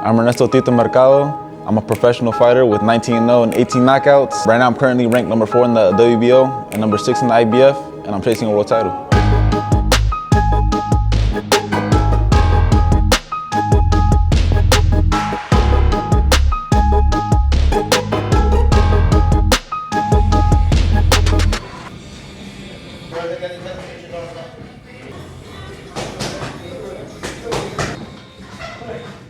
I'm Tito Mercado. I'm a professional fighter with 19-0 and 18 knockouts. Right now I'm currently ranked number 4 in the WBO and number 6 in the IBF, and I'm chasing a world title.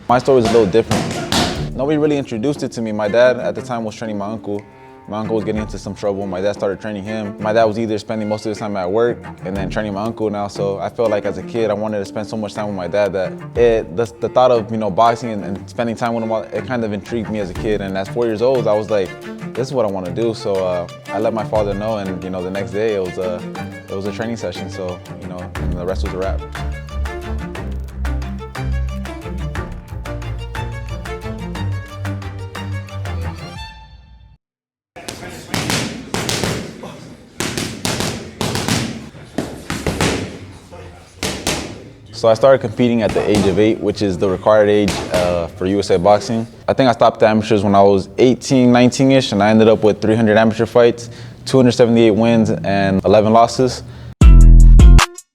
My story is a little different. Nobody really introduced it to me. My dad at the time was training my uncle. My uncle was getting into some trouble. My dad started training him. My dad was either spending most of his time at work and then training my uncle now. So I felt like as a kid, I wanted to spend so much time with my dad that the thought of boxing and spending time with him, it kind of intrigued me as a kid. And at 4 years old, I was like, this is what I want to do. So I let my father know, and the next day it was a training session. So and the rest was a wrap. So I started competing at the age of 8, which is the required age for USA Boxing. I think I stopped the amateurs when I was 18, 19-ish, and I ended up with 300 amateur fights, 278 wins, and 11 losses.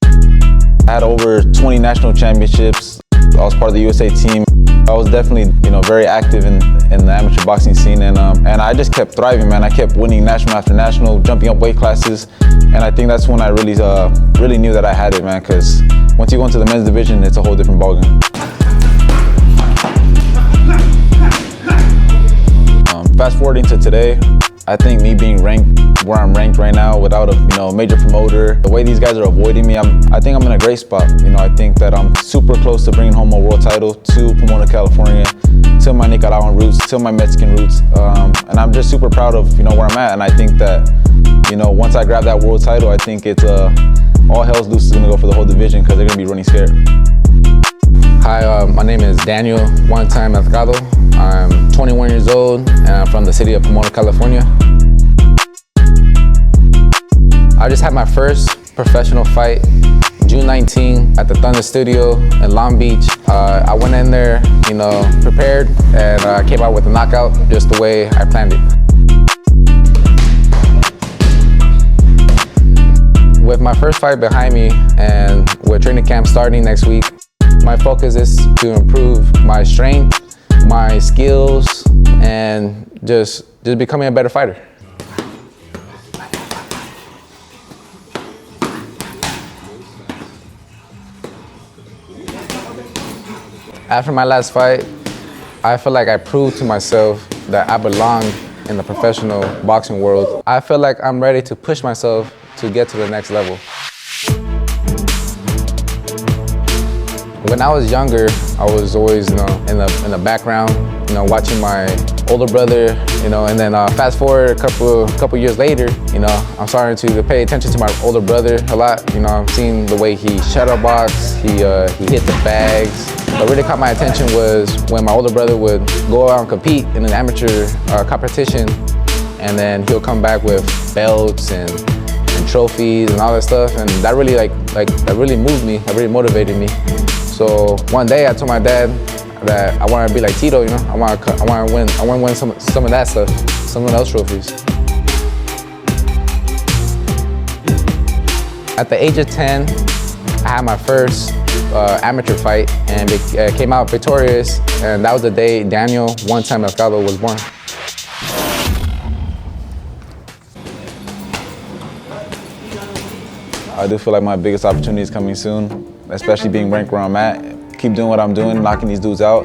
I had over 20 national championships. I was part of the USA team. I was definitely, very active in the amateur boxing scene, and I just kept thriving, man. I kept winning national after national, jumping up weight classes, and I think that's when I really knew that I had it, man. Because once you go into the men's division, it's a whole different ballgame. Fast forwarding to today, I think me being ranked where I'm ranked right now without a major promoter, the way these guys are avoiding me, I think I'm in a great spot. I think that I'm super close to bringing home a world title to Pomona, California, to my Nicaraguan roots, to my Mexican roots, and I'm just super proud of where I'm at. And I think that once I grab that world title, I think it's all hell's loose is gonna go for the whole division because they're gonna be running scared. Hi, my name is Daniel One-Time Mercado. I'm 21 years old and I'm from the city of Pomona, California. I just had my first professional fight June 19 at the Thunder Studio in Long Beach. I went in there, prepared, and I came out with a knockout just the way I planned it. With my first fight behind me and with training camp starting next week, my focus is to improve my strength, my skills, and just becoming a better fighter. After my last fight, I feel like I proved to myself that I belong in the professional boxing world. I feel like I'm ready to push myself to get to the next level. When I was younger, I was always, in the background, watching my older brother, and then fast forward a couple years later, I'm starting to pay attention to my older brother a lot. I'm seeing the way he shadow box, he hit the bags. What really caught my attention was when my older brother would go out and compete in an amateur competition, and then he'll come back with belts and trophies and all that stuff, and that really that really moved me, that really motivated me. So one day I told my dad that I want to be like Tito, I want to win some of that stuff, some of those trophies. At the age of 10, I had my first amateur fight and came out victorious, and that was the day Daniel One-Time Mercado was born. I do feel like my biggest opportunity is coming soon, especially being ranked where I'm at. Keep doing what I'm doing, knocking these dudes out.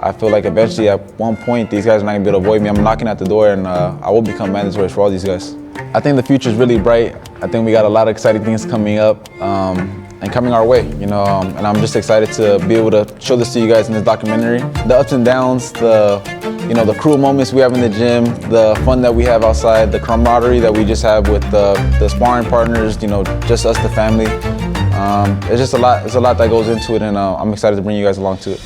I feel like eventually at one point these guys are not gonna be able to avoid me. I'm knocking at the door, and I will become mandatory for all these guys. I think the future is really bright. I think we got a lot of exciting things coming up and coming our way, and I'm just excited to be able to show this to you guys in this documentary. The ups and downs, the cruel moments we have in the gym, the fun that we have outside, the camaraderie that we just have with the sparring partners, just us, the family. It's just a lot that goes into it, and I'm excited to bring you guys along to it.